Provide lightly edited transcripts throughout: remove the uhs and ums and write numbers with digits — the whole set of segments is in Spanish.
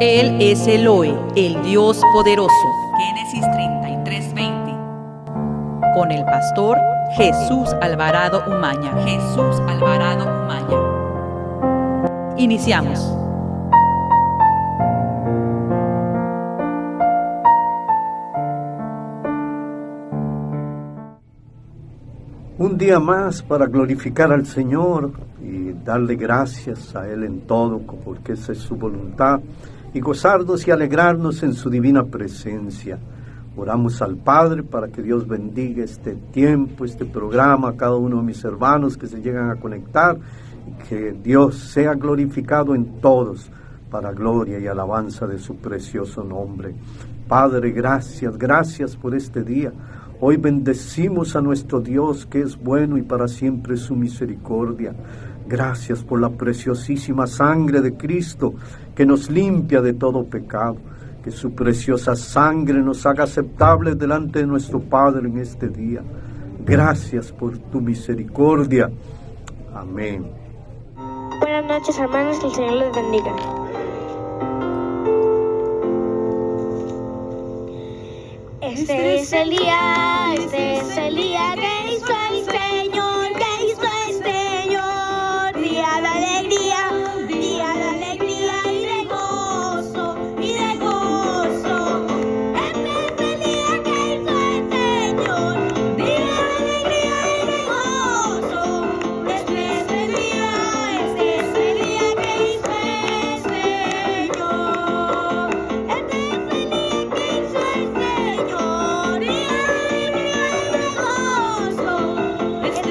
Él es Elohe, el Dios poderoso. Génesis 33:20. Con el pastor Jesús Alvarado Umaña. Jesús Alvarado Umaña. Iniciamos. Un día más para glorificar al Señor y darle gracias a Él en todo, porque esa es su voluntad, y gozarnos y alegrarnos en su divina presencia. Oramos al Padre para que Dios bendiga este tiempo, este programa, a cada uno de mis hermanos que se llegan a conectar, y que Dios sea glorificado en todos, para gloria y alabanza de su precioso nombre. Padre, gracias por este día. Hoy bendecimos a nuestro Dios, que es bueno y para siempre su misericordia. Gracias por la preciosísima sangre de Cristo, que nos limpia de todo pecado. Que su preciosa sangre nos haga aceptables delante de nuestro Padre en este día. Gracias por tu misericordia. Amén. Buenas noches, hermanos, que el Señor les bendiga. Este es el día que hizo el Señor, día de alegría y de gozo, Este es el día que hizo el Señor, día de alegría y de gozo, Este es el día que hizo el Señor, Este es el día que hizo el Señor.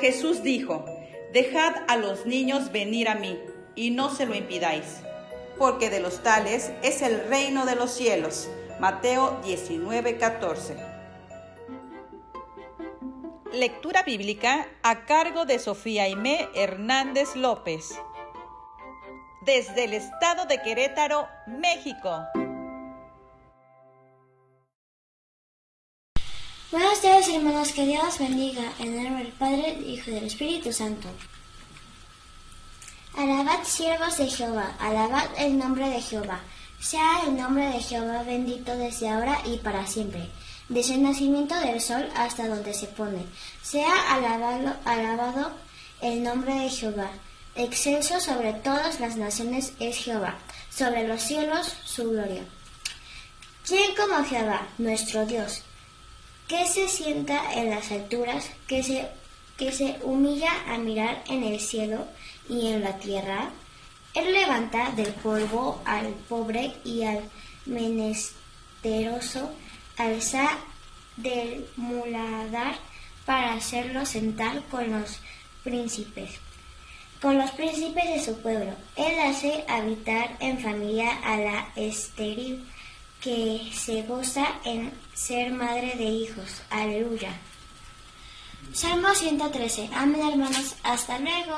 Jesús dijo: Dejad a los niños venir a mí, y no se lo impidáis, porque de los tales es el reino de los cielos. Mateo 19:14. Lectura bíblica a cargo de Sofía Aimé Hernández López. Desde el estado de Querétaro, México. Buenos días, hermanos, que Dios los bendiga, en el nombre del Padre, del Hijo y del Espíritu Santo. Alabad, siervos de Jehová, alabad el nombre de Jehová. Sea el nombre de Jehová bendito desde ahora y para siempre, desde el nacimiento del sol hasta donde se pone. Sea alabado el nombre de Jehová. Excelso sobre todas las naciones es Jehová, sobre los cielos su gloria. ¿Quién como Jehová, nuestro Dios, que se sienta en las alturas, que se humilla a mirar en el cielo y en la tierra? Él levanta del polvo al pobre y al menesteroso, alza del muladar para hacerlo sentar con los príncipes de su pueblo. Él hace habitar en familia a la estéril, que se goza en ser madre de hijos. Aleluya. Salmo 113. Amén, hermanos. Hasta luego.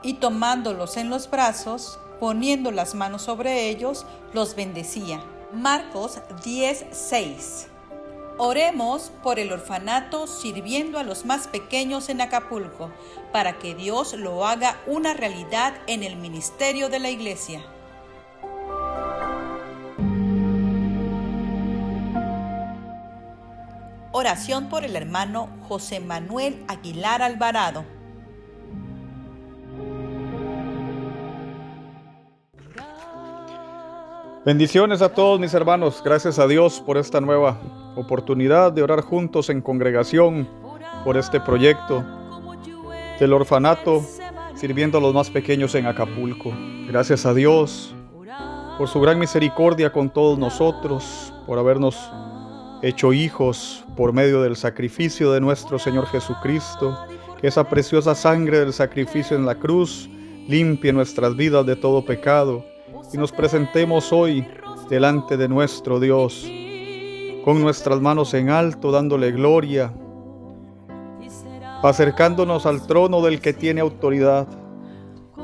Y tomándolos en los brazos, poniendo las manos sobre ellos, los bendecía. Marcos 10:6. Oremos por el orfanato, sirviendo a los más pequeños en Acapulco, para que Dios lo haga una realidad en el ministerio de la Iglesia. Oración por el hermano José Manuel Aguilar Alvarado. Bendiciones a todos mis hermanos, gracias a Dios por esta nueva oportunidad de orar juntos en congregación por este proyecto del orfanato, sirviendo a los más pequeños en Acapulco. Gracias a Dios por su gran misericordia con todos nosotros, por habernos hecho hijos por medio del sacrificio de nuestro Señor Jesucristo, que esa preciosa sangre del sacrificio en la cruz limpie nuestras vidas de todo pecado y nos presentemos hoy delante de nuestro Dios con nuestras manos en alto, dándole gloria, acercándonos al trono del que tiene autoridad,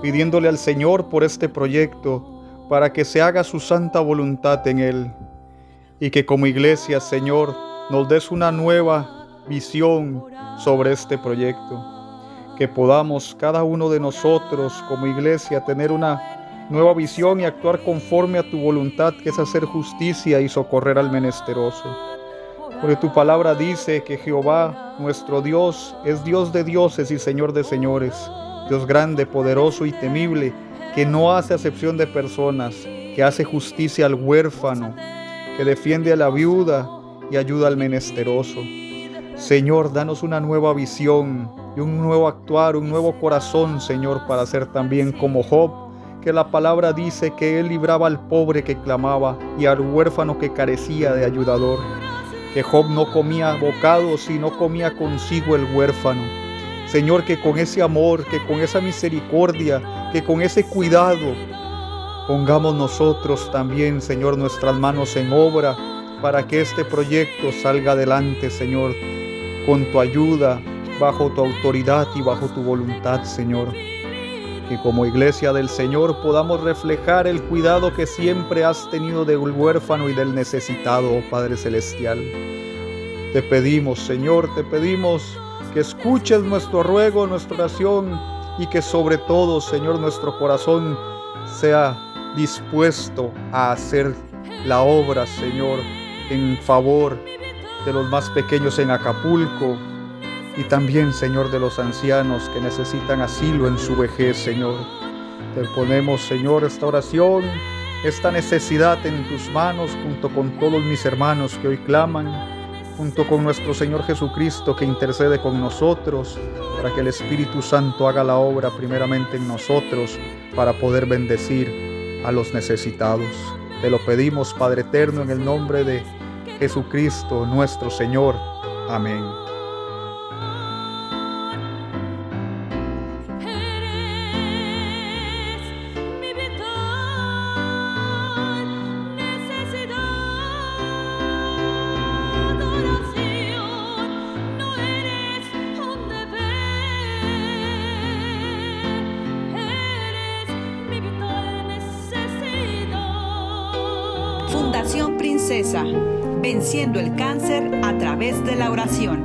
pidiéndole al Señor por este proyecto para que se haga su santa voluntad en él, y que como iglesia, Señor, nos des una nueva visión sobre este proyecto, que podamos cada uno de nosotros como iglesia tener una nueva visión y actuar conforme a tu voluntad, que es hacer justicia y socorrer al menesteroso. Porque tu palabra dice que Jehová, nuestro Dios, es Dios de dioses y Señor de señores, Dios grande, poderoso y temible, que no hace acepción de personas, que hace justicia al huérfano, que defiende a la viuda y ayuda al menesteroso. Señor, danos una nueva visión y un nuevo actuar, un nuevo corazón, Señor, para ser también como Job, que la palabra dice que él libraba al pobre que clamaba y al huérfano que carecía de ayudador. Que Job no comía bocado, sino comía consigo el huérfano. Señor, que con ese amor, que con esa misericordia, que con ese cuidado, pongamos nosotros también, Señor, nuestras manos en obra para que este proyecto salga adelante, Señor, con tu ayuda, bajo tu autoridad y bajo tu voluntad, Señor. Que como iglesia del Señor podamos reflejar el cuidado que siempre has tenido del huérfano y del necesitado, oh Padre Celestial. Te pedimos, Señor, te pedimos que escuches nuestro ruego, nuestra oración, y que sobre todo, Señor, nuestro corazón sea dispuesto a hacer la obra, Señor, en favor de los más pequeños en Acapulco, y también, Señor, de los ancianos que necesitan asilo en su vejez, Señor. Te ponemos, Señor, esta oración, esta necesidad en tus manos, junto con todos mis hermanos que hoy claman, junto con nuestro Señor Jesucristo que intercede con nosotros, para que el Espíritu Santo haga la obra primeramente en nosotros, para poder bendecir a los necesitados. Te lo pedimos, Padre eterno, en el nombre de Jesucristo, nuestro Señor. Amén. Fundación Princesa, venciendo el cáncer a través de la oración.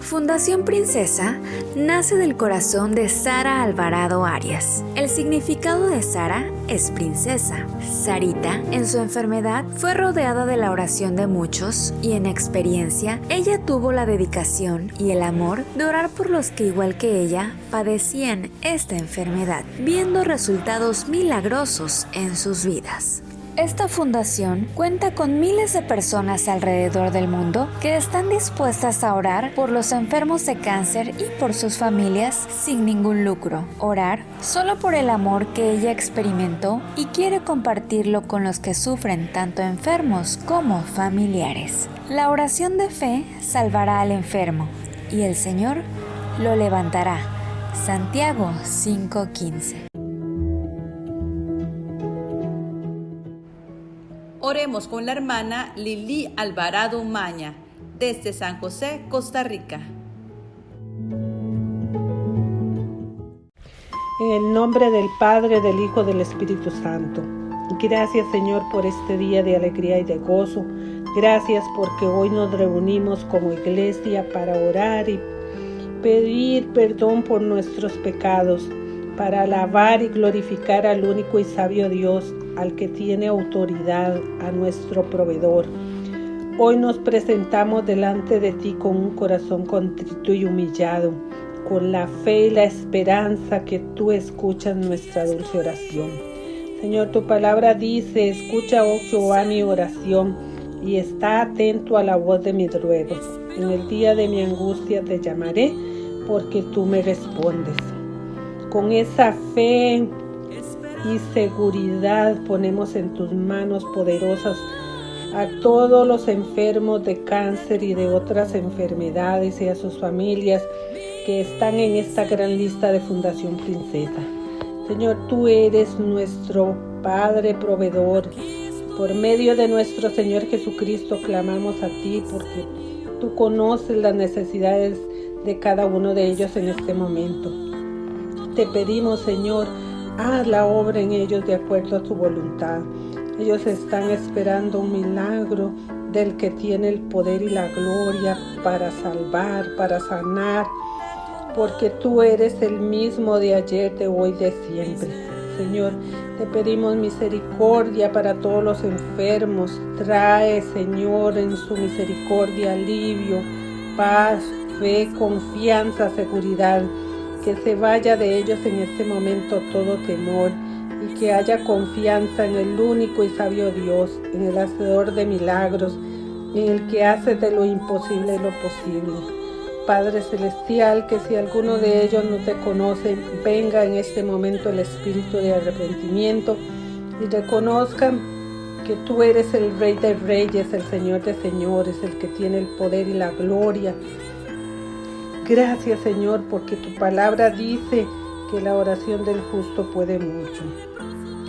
Fundación Princesa nace del corazón de Sara Alvarado Arias. El significado de Sara es princesa. Sarita, en su enfermedad, fue rodeada de la oración de muchos y en experiencia, ella tuvo la dedicación y el amor de orar por los que, igual que ella, padecían esta enfermedad, viendo resultados milagrosos en sus vidas. Esta fundación cuenta con miles de personas alrededor del mundo que están dispuestas a orar por los enfermos de cáncer y por sus familias sin ningún lucro. Orar solo por el amor que ella experimentó y quiere compartirlo con los que sufren tanto enfermos como familiares. La oración de fe salvará al enfermo y el Señor lo levantará. Santiago 5:15. Oremos con la hermana Lili Alvarado Umaña, desde San José, Costa Rica. En el nombre del Padre, del Hijo, del Espíritu Santo. Gracias, Señor, por este día de alegría y de gozo. Gracias porque hoy nos reunimos como iglesia para orar y pedir perdón por nuestros pecados, para alabar y glorificar al único y sabio Dios, al que tiene autoridad, a nuestro proveedor. Hoy nos presentamos delante de ti con un corazón contrito y humillado, con la fe y la esperanza que tú escuchas nuestra dulce oración. Señor, tu palabra dice: escucha, oh Jehová, mi oración, y está atento a la voz de mis ruegos. En el día de mi angustia te llamaré, porque tú me respondes. Con esa fe y seguridad ponemos en tus manos poderosas a todos los enfermos de cáncer y de otras enfermedades y a sus familias que están en esta gran lista de Fundación Princesa. Señor, tú eres nuestro Padre proveedor. Por medio de nuestro Señor Jesucristo clamamos a ti porque tú conoces las necesidades de cada uno de ellos en este momento. Te pedimos, Señor, haz la obra en ellos de acuerdo a tu voluntad. Ellos están esperando un milagro del que tiene el poder y la gloria para salvar, para sanar, porque tú eres el mismo de ayer, de hoy, de siempre. Señor, te pedimos misericordia para todos los enfermos. Trae, Señor, en su misericordia alivio, paz, fe, confianza, seguridad. Que se vaya de ellos en este momento todo temor y que haya confianza en el único y sabio Dios, en el hacedor de milagros, en el que hace de lo imposible lo posible. Padre Celestial, que si alguno de ellos no te conoce, venga en este momento el espíritu de arrepentimiento y reconozcan que tú eres el Rey de Reyes, el Señor de Señores, el que tiene el poder y la gloria. Gracias, Señor, porque tu palabra dice que la oración del justo puede mucho.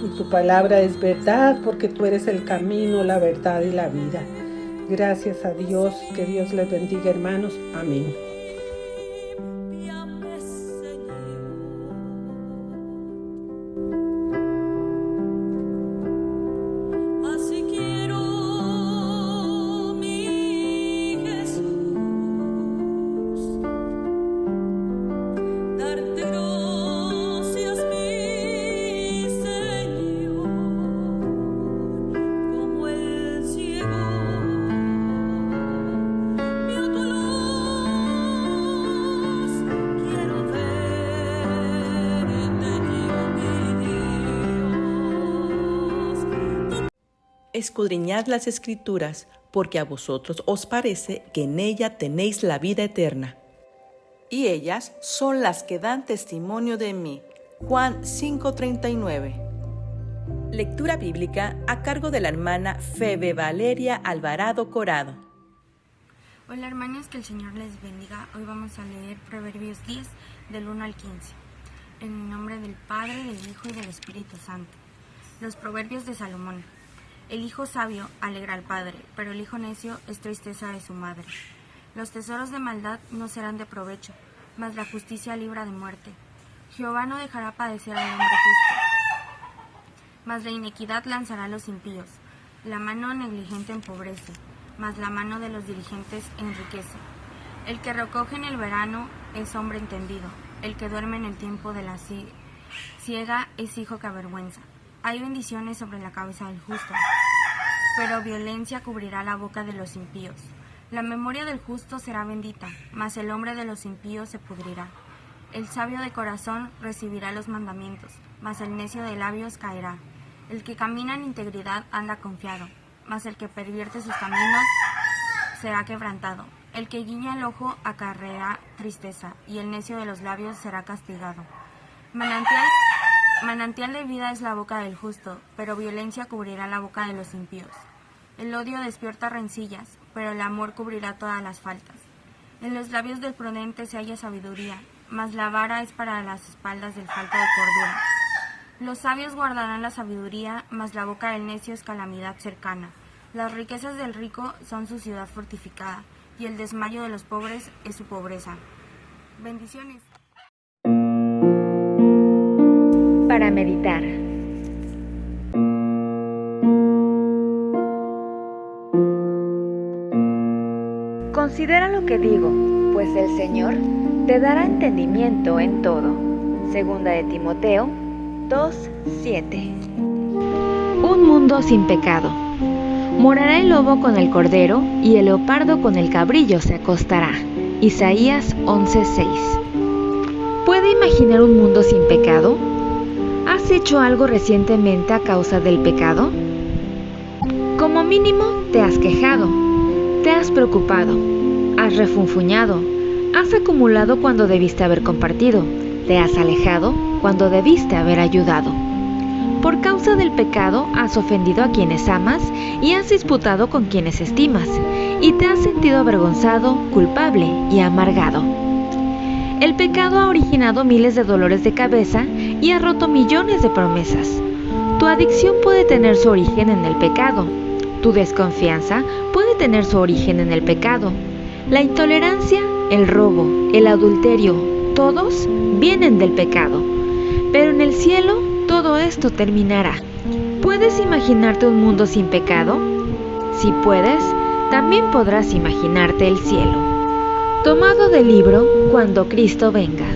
Y tu palabra es verdad porque tú eres el camino, la verdad y la vida. Gracias a Dios, que Dios les bendiga, hermanos. Amén. Escudriñad las Escrituras, porque a vosotros os parece que en ella tenéis la vida eterna. Y ellas son las que dan testimonio de mí. Juan 5:39. Lectura bíblica a cargo de la hermana Febe Valeria Alvarado Corado. Hola hermanos, que el Señor les bendiga. Hoy vamos a leer Proverbios 10, del 1 al 15. En el nombre del Padre, del Hijo y del Espíritu Santo. Los Proverbios de Salomón. El hijo sabio alegra al padre, pero el hijo necio es tristeza de su madre. Los tesoros de maldad no serán de provecho, mas la justicia libra de muerte. Jehová no dejará padecer al hombre justo, mas la inequidad lanzará a los impíos. La mano negligente empobrece, mas la mano de los diligentes enriquece. El que recoge en el verano es hombre entendido, el que duerme en el tiempo de la siega es hijo que avergüenza. Hay bendiciones sobre la cabeza del justo, pero violencia cubrirá la boca de los impíos. La memoria del justo será bendita, mas el hombre de los impíos se pudrirá. El sabio de corazón recibirá los mandamientos, mas el necio de labios caerá. El que camina en integridad anda confiado, mas el que pervierte sus caminos será quebrantado. El que guiña el ojo acarreará tristeza, y el necio de los labios será castigado. Manantial de vida es la boca del justo, pero violencia cubrirá la boca de los impíos. El odio despierta rencillas, pero el amor cubrirá todas las faltas. En los labios del prudente se halla sabiduría, mas la vara es para las espaldas del falto de cordura. Los sabios guardarán la sabiduría, mas la boca del necio es calamidad cercana. Las riquezas del rico son su ciudad fortificada, y el desmayo de los pobres es su pobreza. Bendiciones. Para meditar. Considera lo que digo, pues el Señor te dará entendimiento en todo. Segunda de Timoteo 2:7. Un mundo sin pecado. Morará el lobo con el cordero y el leopardo con el cabrillo se acostará. Isaías 11:6. ¿Puede imaginar un mundo sin pecado? ¿Has hecho algo recientemente a causa del pecado? Como mínimo, te has quejado, te has preocupado, has refunfuñado, has acumulado cuando debiste haber compartido, te has alejado cuando debiste haber ayudado. Por causa del pecado has ofendido a quienes amas y has disputado con quienes estimas, y te has sentido avergonzado, culpable y amargado. El pecado ha originado miles de dolores de cabeza y ha roto millones de promesas. Tu adicción puede tener su origen en el pecado. Tu desconfianza puede tener su origen en el pecado. La intolerancia, el robo, el adulterio, todos vienen del pecado. Pero en el cielo todo esto terminará. ¿Puedes imaginarte un mundo sin pecado? Si puedes, también podrás imaginarte el cielo. Tomado del libro Cuando Cristo venga.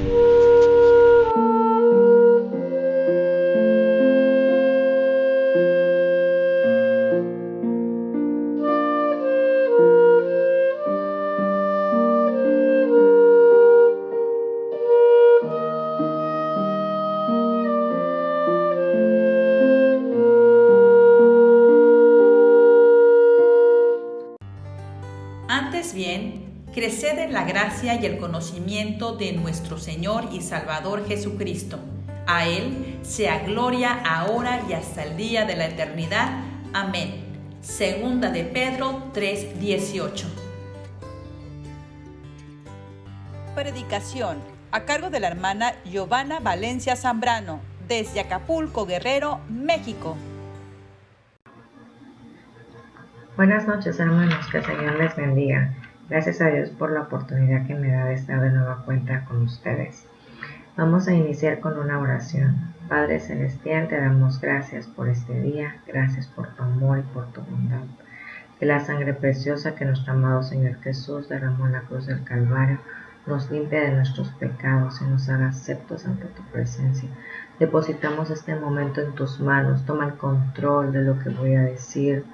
Antes bien, creced en la gracia y el conocimiento de nuestro Señor y Salvador Jesucristo. A Él sea gloria ahora y hasta el día de la eternidad. Amén. Segunda de Pedro 3:18. Predicación a cargo de la hermana Giovanna Valencia Zambrano, desde Acapulco, Guerrero, México. Buenas noches, hermanos, que el Señor les bendiga. Gracias a Dios por la oportunidad que me da de estar de nueva cuenta con ustedes. Vamos a iniciar con una oración. Padre Celestial, te damos gracias por este día, gracias por tu amor y por tu bondad. Que la sangre preciosa que nuestro amado Señor Jesús derramó en la cruz del Calvario nos limpie de nuestros pecados y nos haga aceptos ante tu presencia. Depositamos este momento en tus manos. Toma el control de lo que voy a decir.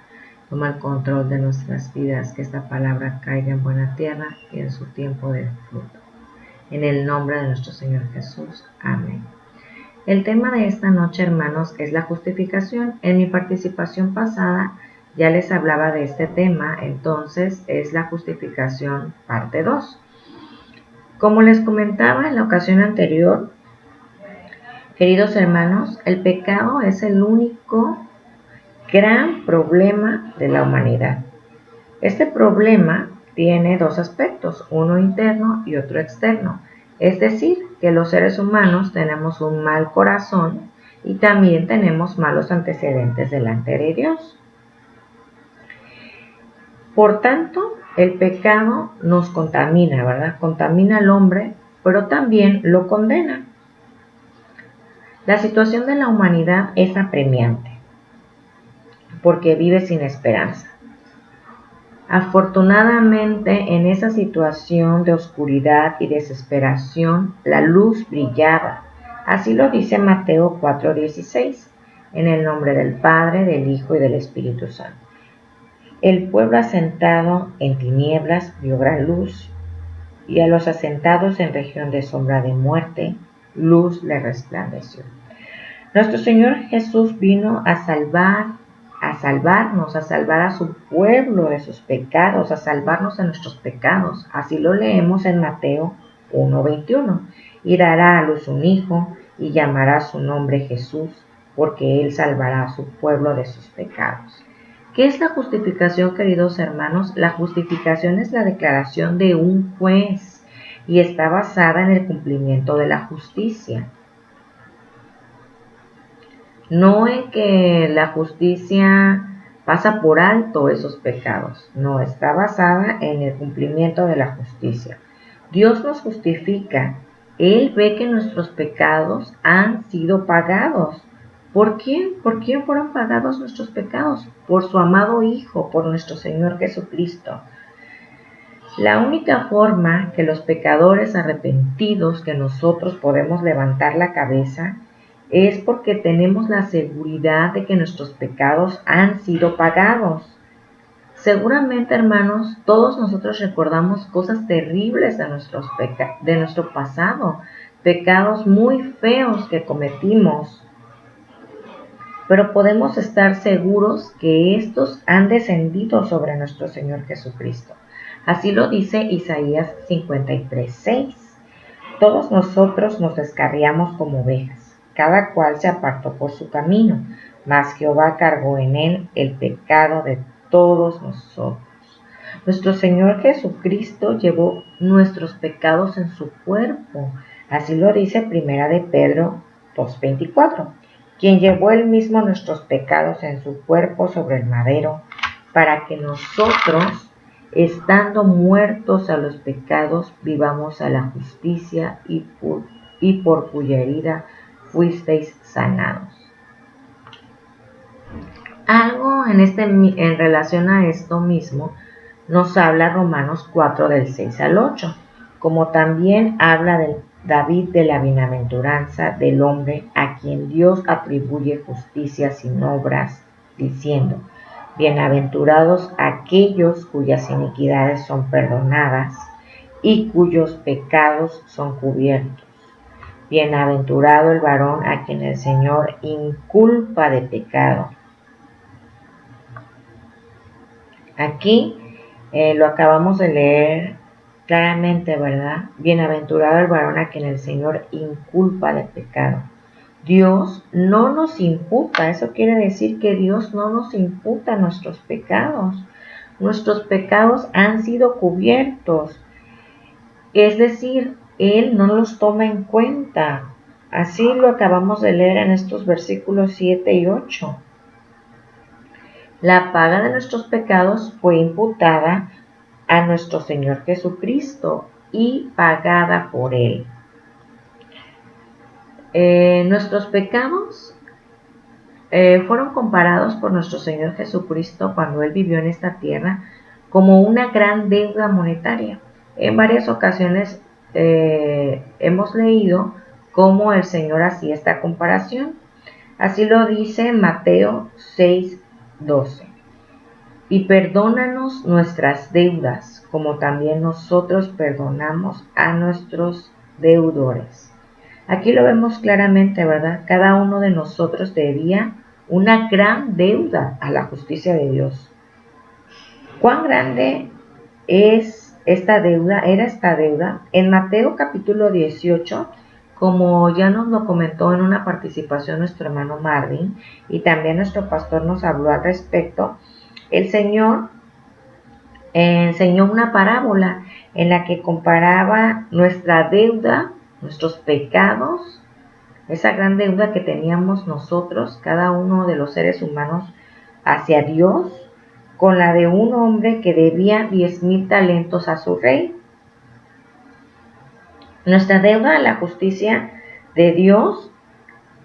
Toma el control de nuestras vidas, que esta palabra caiga en buena tierra y en su tiempo de fruto. En el nombre de nuestro Señor Jesús. Amén. El tema de esta noche, hermanos, es la justificación. En mi participación pasada ya les hablaba de este tema, entonces es la justificación parte 2. Como les comentaba en la ocasión anterior, queridos hermanos, el pecado es el único gran problema de la humanidad. Este problema tiene dos aspectos, uno interno y otro externo. Es decir, que los seres humanos tenemos un mal corazón y también tenemos malos antecedentes delante de Dios. Por tanto, el pecado nos contamina, ¿verdad? Contamina al hombre, pero también lo condena. La situación de la humanidad es apremiante. porque vive sin esperanza. Afortunadamente, en esa situación de oscuridad y desesperación, la luz brillaba. Así lo dice Mateo 4:16, en el nombre del Padre, del Hijo y del Espíritu Santo. El pueblo asentado en tinieblas vio gran luz, y a los asentados en región de sombra de muerte, luz le resplandeció. Nuestro Señor Jesús vino a salvarnos, a salvar a su pueblo de sus pecados, a salvarnos de nuestros pecados. Así lo leemos en Mateo 1:21. Y dará a luz un hijo, y llamará su nombre Jesús, porque él salvará a su pueblo de sus pecados. ¿Qué es la justificación, queridos hermanos? La justificación es la declaración de un juez y está basada en el cumplimiento de la justicia. No en que la justicia pasa por alto esos pecados, no, está basada en el cumplimiento de la justicia. Dios nos justifica, Él ve que nuestros pecados han sido pagados. ¿Por quién? ¿Por quién fueron pagados nuestros pecados? Por su amado Hijo, por nuestro Señor Jesucristo. La única forma que los pecadores arrepentidos, que nosotros podemos levantar la cabeza, es porque tenemos la seguridad de que nuestros pecados han sido pagados. Seguramente, hermanos, todos nosotros recordamos cosas terribles de nuestro pasado, pecados muy feos que cometimos. Pero podemos estar seguros que estos han descendido sobre nuestro Señor Jesucristo. Así lo dice Isaías 53:6. Todos nosotros nos descarriamos como ovejas, cada cual se apartó por su camino, mas Jehová cargó en él el pecado de todos nosotros. Nuestro Señor Jesucristo llevó nuestros pecados en su cuerpo. Así lo dice Primera de Pedro 2:24. Quien llevó él mismo nuestros pecados en su cuerpo sobre el madero, para que nosotros, estando muertos a los pecados, vivamos a la justicia, y por cuya herida fuisteis sanados. Algo en relación a esto mismo nos habla Romanos 4 del 6 al 8, como también habla David de la bienaventuranza del hombre a quien Dios atribuye justicia sin obras, diciendo: bienaventurados aquellos cuyas iniquidades son perdonadas y cuyos pecados son cubiertos. Bienaventurado el varón a quien el Señor inculpa de pecado. Aquí lo acabamos de leer claramente, ¿verdad? Bienaventurado el varón a quien el Señor inculpa de pecado. Dios no nos imputa, eso quiere decir que Dios no nos imputa nuestros pecados. Nuestros pecados han sido cubiertos, es decir, Él no los toma en cuenta. Así lo acabamos de leer en estos versículos 7 y 8. La paga de nuestros pecados fue imputada a nuestro Señor Jesucristo y pagada por Él. Nuestros pecados fueron comparados por nuestro Señor Jesucristo cuando Él vivió en esta tierra como una gran deuda monetaria. En varias ocasiones hemos leído cómo el Señor hacía esta comparación. Así lo dice Mateo 6:12. Y perdónanos nuestras deudas, como también nosotros perdonamos a nuestros deudores. Aquí lo vemos claramente, ¿verdad? Cada uno de nosotros debía una gran deuda a la justicia de Dios. ¿Cuán grande es esta deuda? Era esta deuda. En Mateo capítulo 18, como ya nos lo comentó en una participación nuestro hermano Marvin, y también nuestro pastor nos habló al respecto, el Señor enseñó una parábola en la que comparaba nuestra deuda, nuestros pecados, esa gran deuda que teníamos nosotros, cada uno de los seres humanos, hacia Dios, con la de un hombre que debía 10,000 talentos a su rey. Nuestra deuda a la justicia de Dios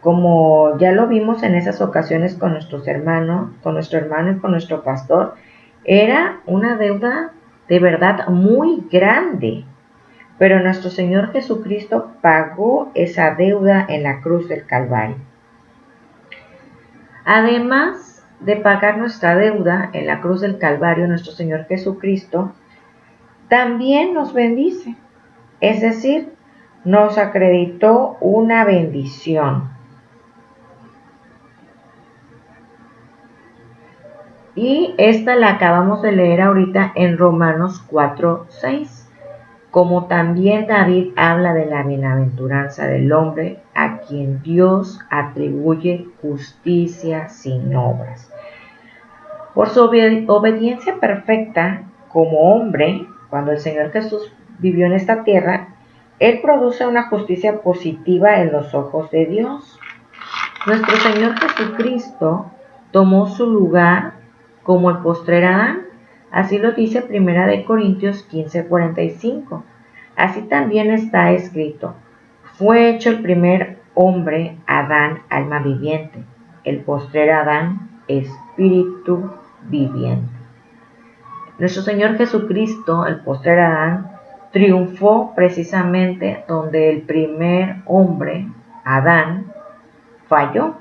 como ya lo vimos en esas ocasiones con nuestro hermano y con nuestro pastor, era una deuda de verdad muy grande. Pero nuestro Señor Jesucristo pagó esa deuda en la cruz del Calvario. Además de pagar nuestra deuda en la cruz del Calvario, nuestro Señor Jesucristo también nos bendice. Es decir, nos acreditó una bendición. Y esta la acabamos de leer ahorita en Romanos 4:6. Como también David habla de la bienaventuranza del hombre a quien Dios atribuye justicia sin obras. Por su obediencia perfecta como hombre, cuando el Señor Jesús vivió en esta tierra, Él produce una justicia positiva en los ojos de Dios. Nuestro Señor Jesucristo tomó su lugar como el postrer Adán. Así lo dice 1 Corintios 15:45. Así también está escrito: fue hecho el primer hombre, Adán, alma viviente; el postrer Adán, espíritu viviente. Nuestro Señor Jesucristo, el postrer Adán, triunfó precisamente donde el primer hombre, Adán, falló.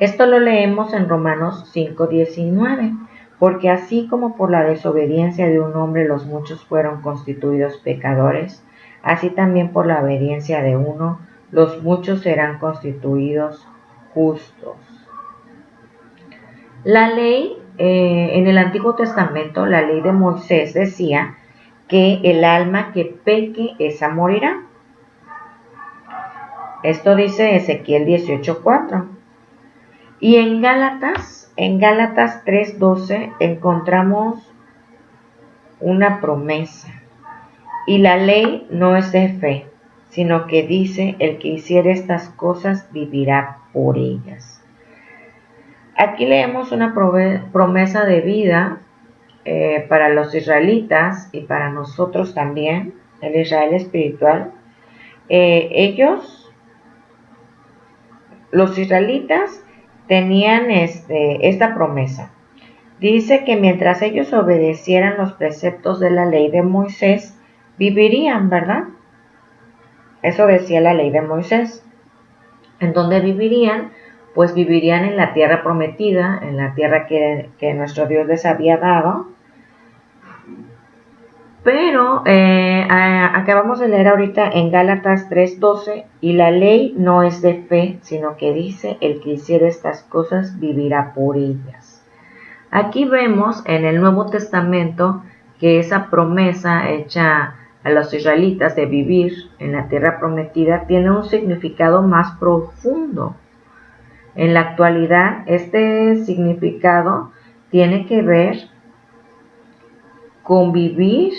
Esto lo leemos en Romanos 5:19. Porque así como por la desobediencia de un hombre los muchos fueron constituidos pecadores, así también por la obediencia de uno los muchos serán constituidos justos. La ley, en el Antiguo Testamento, la ley de Moisés decía que el alma que peque, esa morirá. Esto dice Ezequiel 18:4. Y en Gálatas 3:12 encontramos una promesa. Y la ley no es de fe, sino que dice: el que hiciere estas cosas vivirá por ellas. Aquí leemos una promesa de vida para los israelitas y para nosotros también, el Israel espiritual. Los israelitas, tenían esta promesa. Dice que mientras ellos obedecieran los preceptos de la ley de Moisés, vivirían, ¿verdad? Eso decía la ley de Moisés. ¿En dónde vivirían? Pues vivirían en la tierra prometida, en la tierra que nuestro Dios les había dado. Pero acabamos de leer ahorita en Gálatas 3:12, y la ley no es de fe, sino que dice: el que hiciere estas cosas vivirá por ellas. Aquí vemos en el Nuevo Testamento que esa promesa hecha a los israelitas de vivir en la tierra prometida tiene un significado más profundo. En la actualidad, este significado tiene que ver con vivir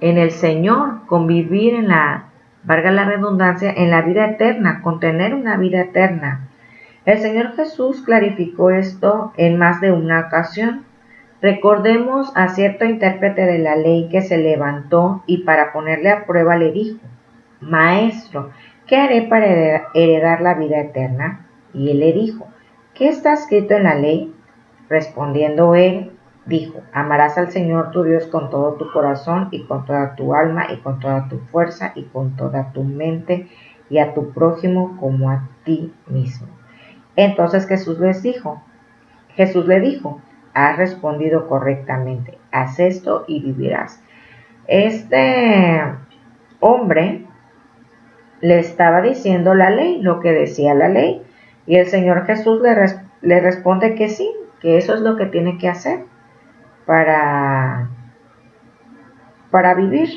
en el Señor, con vivir en valga la redundancia, en la vida eterna, con tener una vida eterna. El Señor Jesús clarificó esto en más de una ocasión. Recordemos a cierto intérprete de la ley que se levantó y para ponerle a prueba le dijo: Maestro, ¿qué haré para heredar la vida eterna? Y él le dijo: ¿qué está escrito en la ley? Respondiendo él, dijo: amarás al Señor tu Dios con todo tu corazón y con toda tu alma y con toda tu fuerza y con toda tu mente, y a tu prójimo como a ti mismo. Entonces Jesús le dijo: has respondido correctamente, haz esto y vivirás. Este hombre le estaba diciendo la ley, lo que decía la ley, y el Señor Jesús le responde que sí, que eso es lo que tiene que hacer para vivir,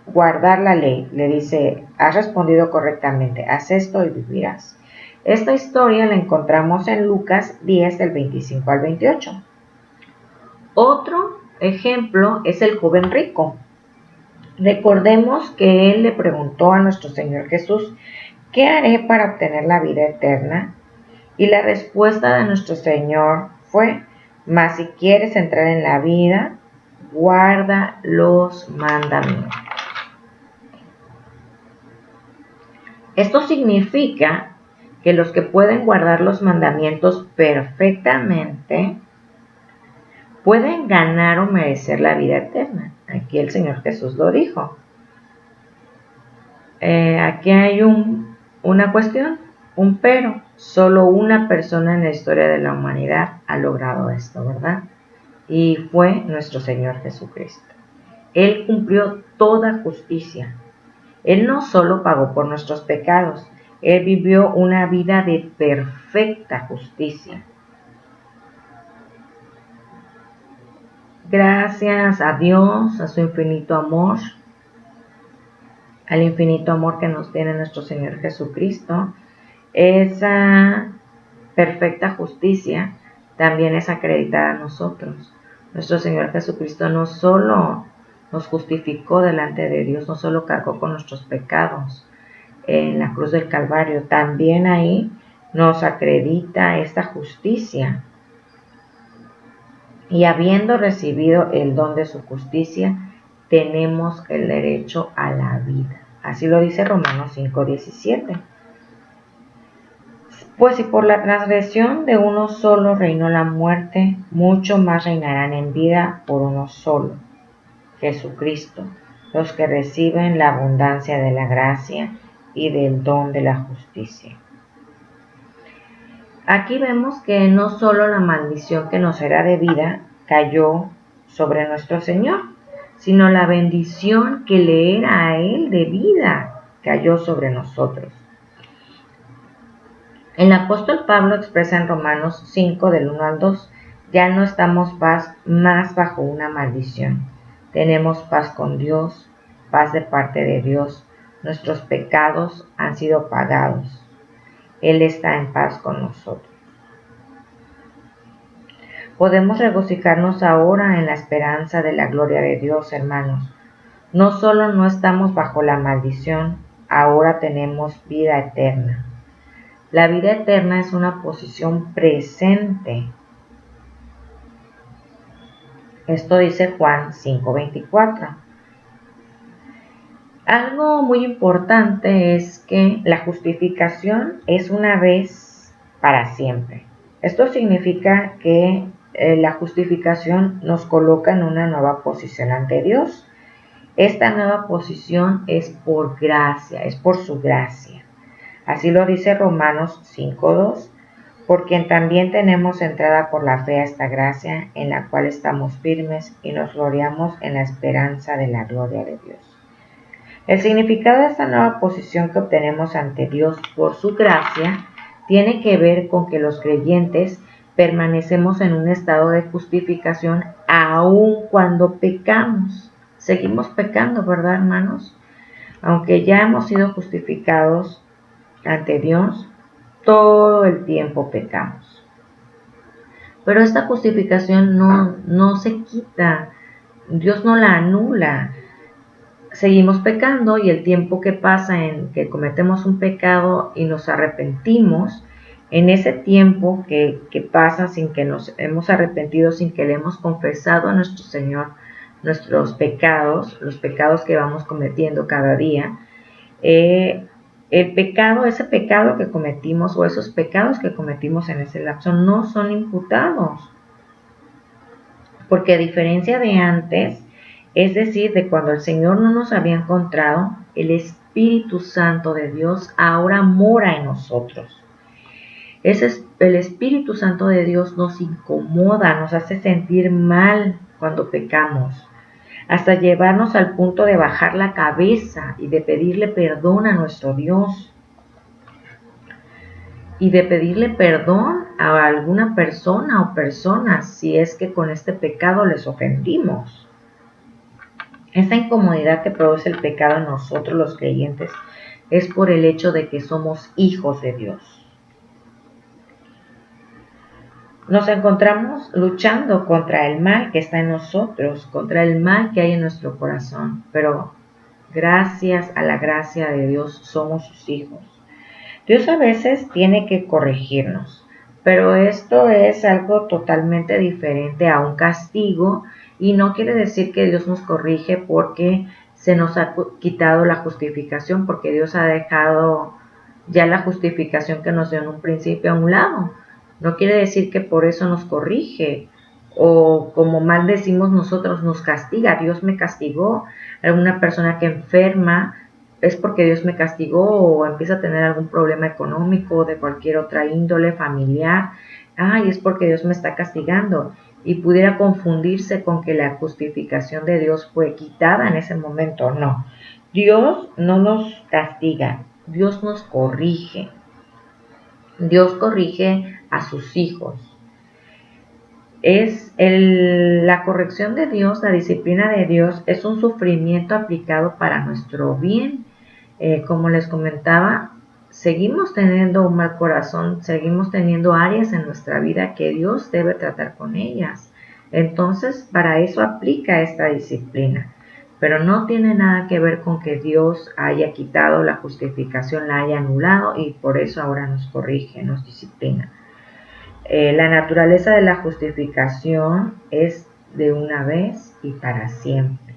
guardar la ley. Le dice: has respondido correctamente, haz esto y vivirás. Esta historia la encontramos en Lucas 10, del 25 al 28. Otro ejemplo es el joven rico. Recordemos que él le preguntó a nuestro Señor Jesús: ¿qué haré para obtener la vida eterna? Y la respuesta de nuestro Señor fue: mas si quieres entrar en la vida, guarda los mandamientos. Esto significa que los que pueden guardar los mandamientos perfectamente pueden ganar o merecer la vida eterna. Aquí el Señor Jesús lo dijo. Aquí hay una cuestión, un pero. Solo una persona en la historia de la humanidad ha logrado esto, ¿verdad? Y fue nuestro Señor Jesucristo. Él cumplió toda justicia. Él no solo pagó por nuestros pecados, Él vivió una vida de perfecta justicia. Gracias a Dios, a su infinito amor, al infinito amor que nos tiene nuestro Señor Jesucristo, esa perfecta justicia también es acreditada a nosotros. Nuestro Señor Jesucristo no solo nos justificó delante de Dios, no solo cargó con nuestros pecados en la cruz del Calvario, también ahí nos acredita esta justicia. Y habiendo recibido el don de su justicia, tenemos el derecho a la vida. Así lo dice Romanos 5:17. Pues si por la transgresión de uno solo reinó la muerte, mucho más reinarán en vida por uno solo, Jesucristo, los que reciben la abundancia de la gracia y del don de la justicia. Aquí vemos que no solo la maldición que nos era debida cayó sobre nuestro Señor, sino la bendición que le era a Él debida cayó sobre nosotros. El apóstol Pablo expresa en Romanos 5 del 1 al 2, ya no estamos más bajo una maldición. Tenemos paz con Dios, paz de parte de Dios. Nuestros pecados han sido pagados. Él está en paz con nosotros. Podemos regocijarnos ahora en la esperanza de la gloria de Dios, hermanos. No solo no estamos bajo la maldición, ahora tenemos vida eterna. La vida eterna es una posición presente. Esto dice Juan 5:24. Algo muy importante es que la justificación es una vez para siempre. Esto significa que la justificación nos coloca en una nueva posición ante Dios. Esta nueva posición es por gracia, es por su gracia. Así lo dice Romanos 5:2, por quien también tenemos entrada por la fe a esta gracia, en la cual estamos firmes y nos gloriamos en la esperanza de la gloria de Dios. El significado de esta nueva posición que obtenemos ante Dios por su gracia tiene que ver con que los creyentes permanecemos en un estado de justificación aun cuando pecamos. Seguimos pecando, ¿verdad, hermanos? Aunque ya hemos sido justificados ante Dios, todo el tiempo pecamos. Pero esta justificación no se quita, Dios no la anula. Seguimos pecando y el tiempo que pasa en que cometemos un pecado y nos arrepentimos, en ese tiempo que pasa sin que nos hemos arrepentido, sin que le hemos confesado a nuestro Señor nuestros pecados, los pecados que vamos cometiendo cada día, el pecado, ese pecado que cometimos o esos pecados que cometimos en ese lapso no son imputados. Porque a diferencia de antes, es decir, de cuando el Señor no nos había encontrado, el Espíritu Santo de Dios ahora mora en nosotros. El Espíritu Santo de Dios nos incomoda, nos hace sentir mal cuando pecamos, hasta llevarnos al punto de bajar la cabeza y de pedirle perdón a nuestro Dios. Y de pedirle perdón a alguna persona o personas si es que con este pecado les ofendimos. Esa incomodidad que produce el pecado en nosotros los creyentes es por el hecho de que somos hijos de Dios. Nos encontramos luchando contra el mal que está en nosotros, contra el mal que hay en nuestro corazón, pero gracias a la gracia de Dios somos sus hijos. Dios a veces tiene que corregirnos, pero esto es algo totalmente diferente a un castigo y no quiere decir que Dios nos corrige porque se nos ha quitado la justificación, porque Dios ha dejado ya la justificación que nos dio en un principio a un lado. No quiere decir que por eso nos corrige o, como mal decimos nosotros, nos castiga. Dios me castigó. Alguna persona que enferma es porque Dios me castigó, o empieza a tener algún problema económico o de cualquier otra índole familiar. Ay, es porque Dios me está castigando. Y pudiera confundirse con que la justificación de Dios fue quitada en ese momento. No, Dios no nos castiga, Dios nos corrige. Dios corrige a sus hijos. La corrección de Dios, la disciplina de Dios, es un sufrimiento aplicado para nuestro bien. Como les comentaba, seguimos teniendo un mal corazón, seguimos teniendo áreas en nuestra vida que Dios debe tratar con ellas. Entonces, para eso aplica esta disciplina. Pero no tiene nada que ver con que Dios haya quitado la justificación, la haya anulado, y por eso ahora nos corrige, nos disciplina. La naturaleza de la justificación es de una vez y para siempre.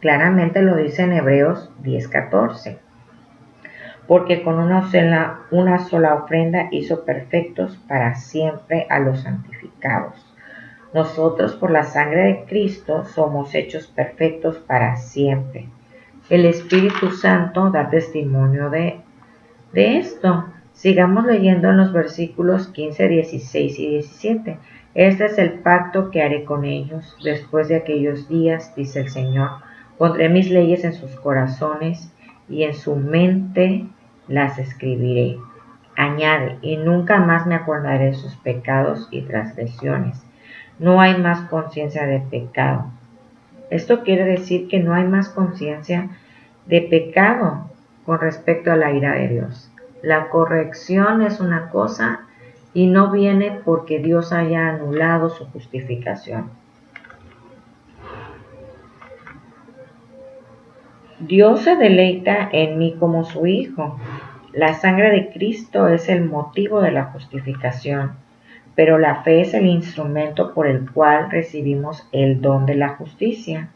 Claramente lo dice en Hebreos 10:14. Porque con una sola ofrenda hizo perfectos para siempre a los santificados. Nosotros, por la sangre de Cristo, somos hechos perfectos para siempre. El Espíritu Santo da testimonio de esto. Sigamos leyendo en los versículos 15, 16 y 17. Este es el pacto que haré con ellos después de aquellos días, dice el Señor. Pondré mis leyes en sus corazones y en su mente las escribiré. Añade, y nunca más me acordaré de sus pecados y transgresiones. No hay más conciencia de pecado. Esto quiere decir que no hay más conciencia de pecado con respecto a la ira de Dios. La corrección es una cosa y no viene porque Dios haya anulado su justificación. Dios se deleita en mí como su Hijo. La sangre de Cristo es el motivo de la justificación, pero la fe es el instrumento por el cual recibimos el don de la justicia,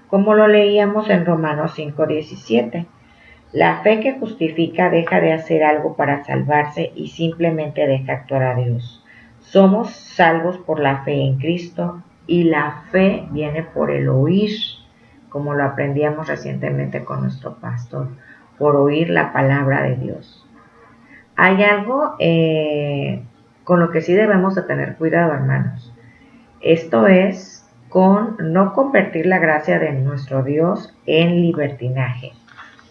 como lo leíamos en Romanos 5:17. La fe que justifica deja de hacer algo para salvarse y simplemente deja actuar a Dios. Somos salvos por la fe en Cristo, y la fe viene por el oír, como lo aprendíamos recientemente con nuestro pastor, por oír la palabra de Dios. Hay algo con lo que sí debemos de tener cuidado, hermanos. Esto es con no convertir la gracia de nuestro Dios en libertinaje.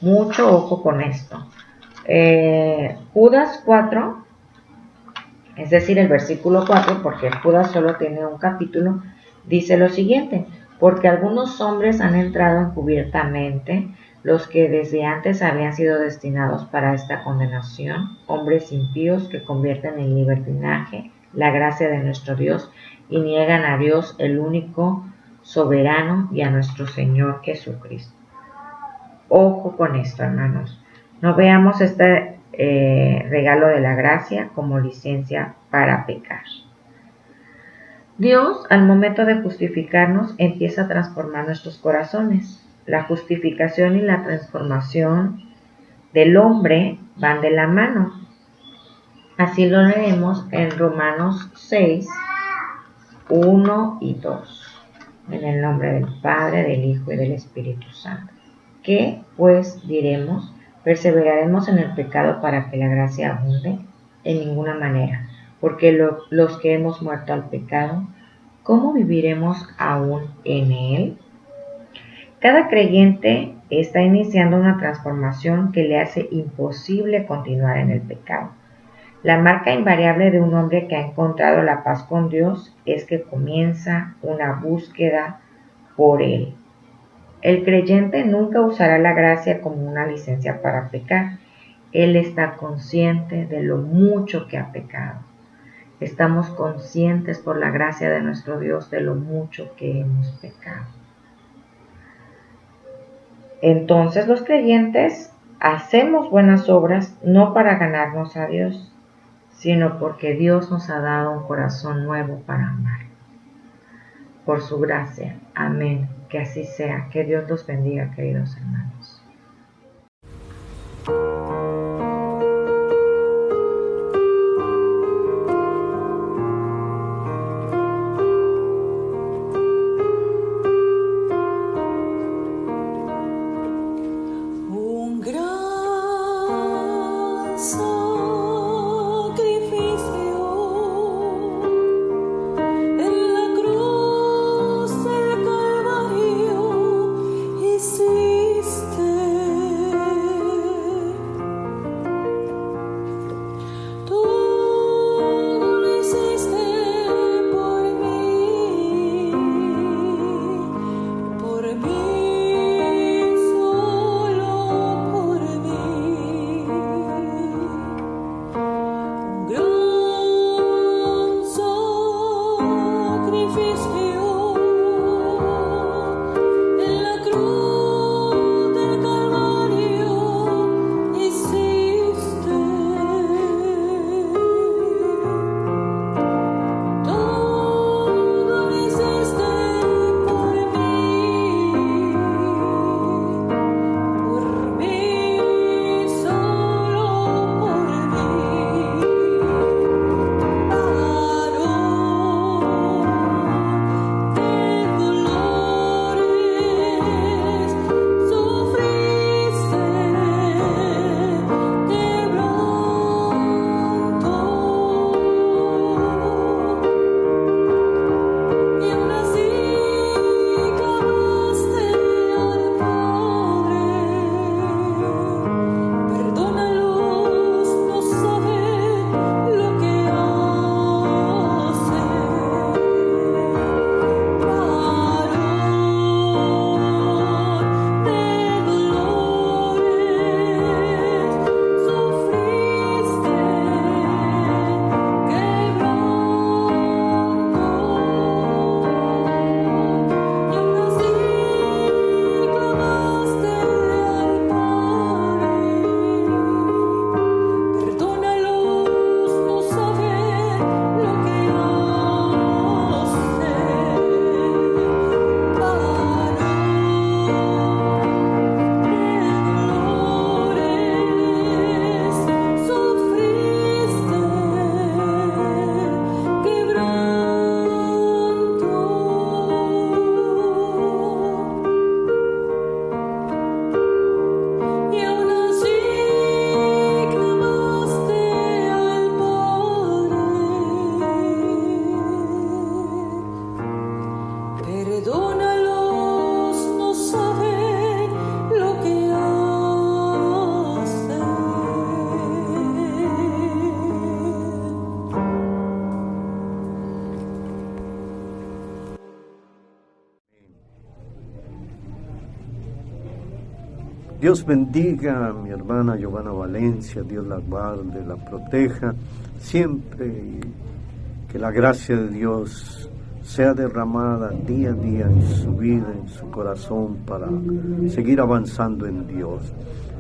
Mucho ojo con esto. Judas 4, es decir, el versículo 4, porque Judas solo tiene un capítulo, dice lo siguiente: porque algunos hombres han entrado encubiertamente, los que desde antes habían sido destinados para esta condenación, hombres impíos que convierten en libertinaje la gracia de nuestro Dios y niegan a Dios, el único soberano, y a nuestro Señor Jesucristo. Ojo con esto, hermanos. No veamos este regalo de la gracia como licencia para pecar. Dios, al momento de justificarnos, empieza a transformar nuestros corazones. La justificación y la transformación del hombre van de la mano. Así lo leemos en Romanos 6, 1 y 2. En el nombre del Padre, del Hijo y del Espíritu Santo. ¿Qué, pues, diremos? ¿Perseveraremos en el pecado para que la gracia abunde? En ninguna manera, porque los que hemos muerto al pecado, ¿cómo viviremos aún en él? Cada creyente está iniciando una transformación que le hace imposible continuar en el pecado. La marca invariable de un hombre que ha encontrado la paz con Dios es que comienza una búsqueda por él. El creyente nunca usará la gracia como una licencia para pecar. Él está consciente de lo mucho que ha pecado. Estamos conscientes por la gracia de nuestro Dios de lo mucho que hemos pecado. Entonces los creyentes hacemos buenas obras no para ganarnos a Dios, sino porque Dios nos ha dado un corazón nuevo para amar. Por su gracia. Amén. Que así sea. Que Dios los bendiga, queridos hermanos. Dios bendiga a mi hermana Giovanna Valencia, Dios la guarde, la proteja siempre, y que la gracia de Dios sea derramada día a día en su vida, en su corazón, para seguir avanzando en Dios.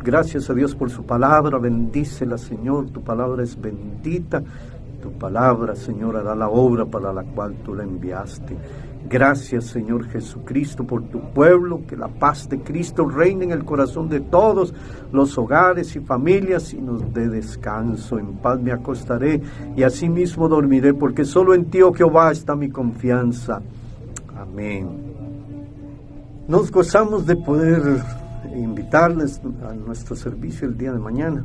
Gracias a Dios por su palabra, bendícela, Señor, tu palabra es bendita, tu palabra, Señor, hará la obra para la cual tú la enviaste. Gracias, Señor Jesucristo, por tu pueblo, que la paz de Cristo reine en el corazón de todos los hogares y familias y nos dé descanso. En paz me acostaré y asimismo dormiré, porque solo en ti, oh Jehová, está mi confianza. Amén. Nos gozamos de poder invitarles a nuestro servicio el día de mañana,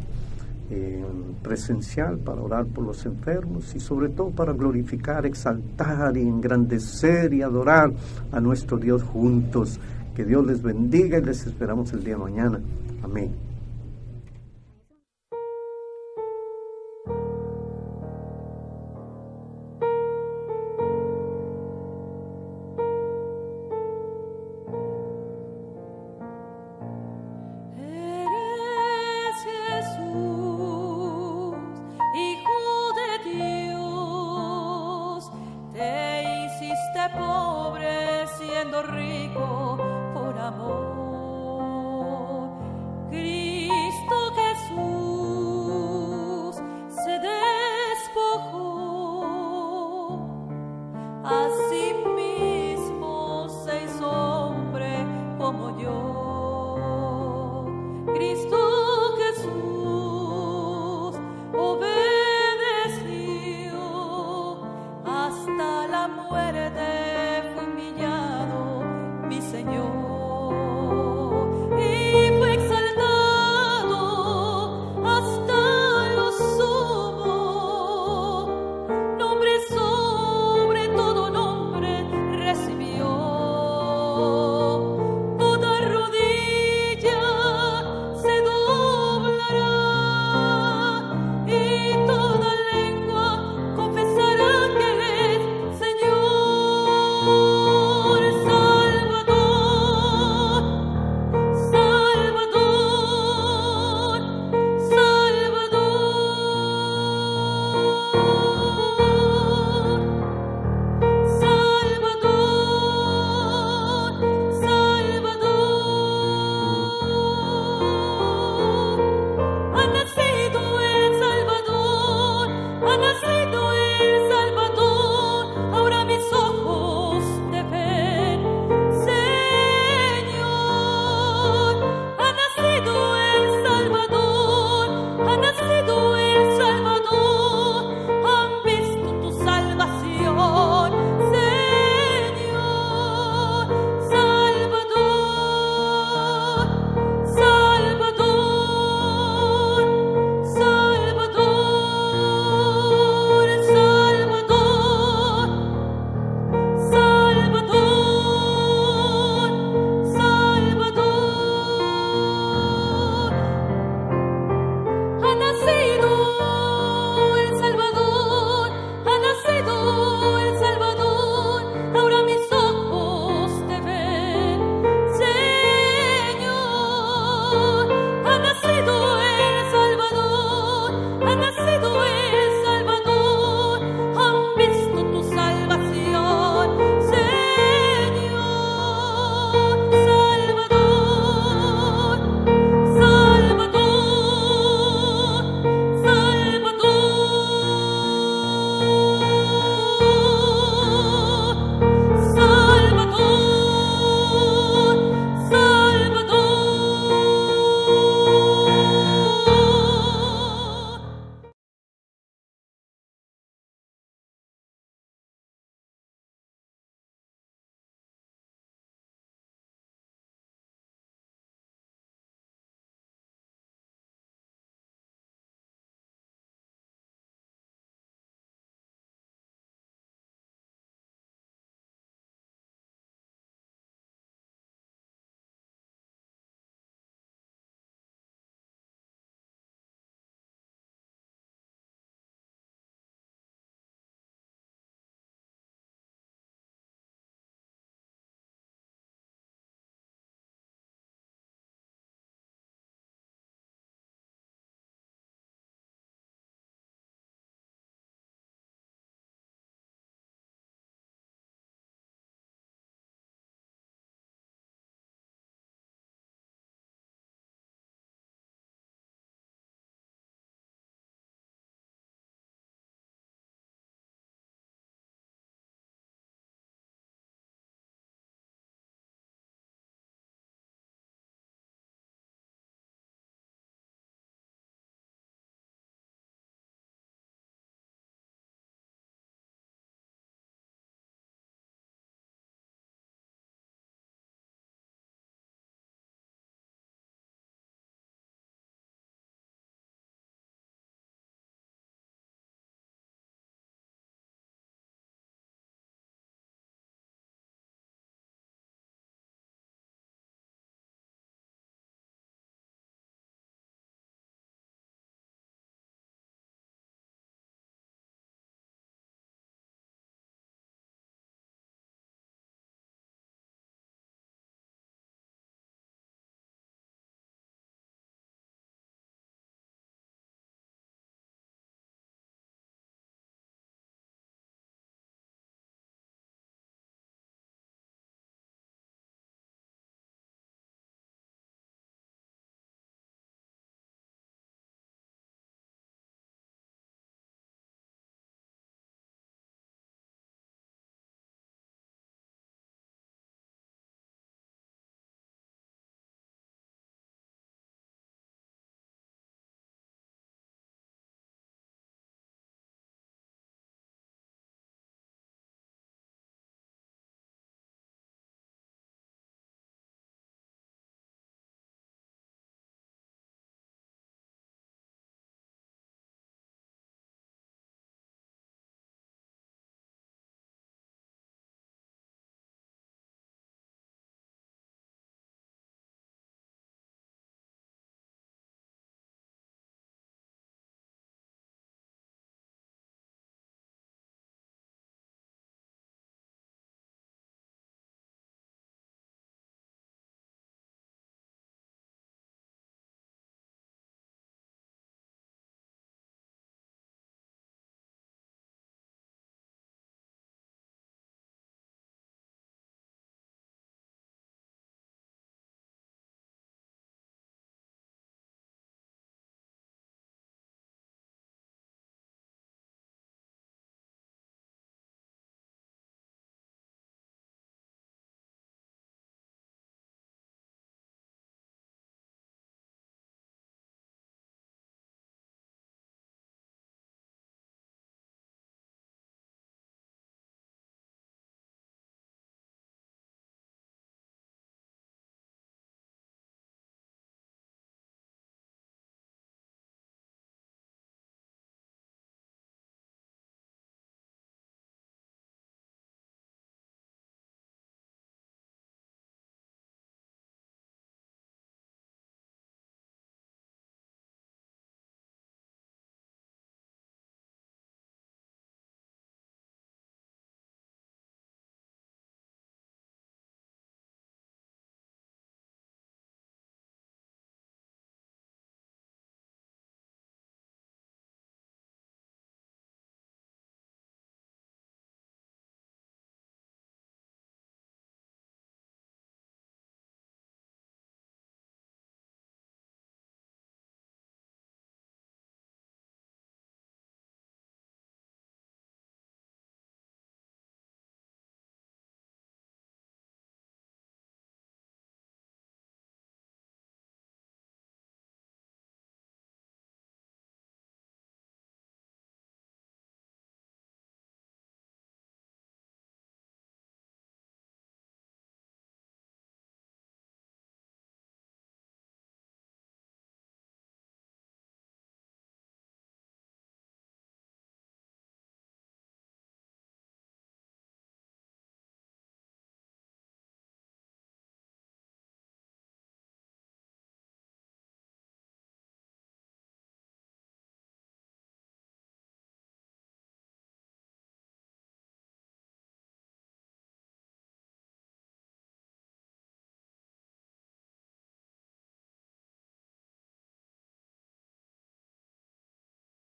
presencial, para orar por los enfermos y sobre todo para glorificar, exaltar y engrandecer y adorar a nuestro Dios juntos. Que Dios les bendiga y les esperamos el día de mañana. Amén.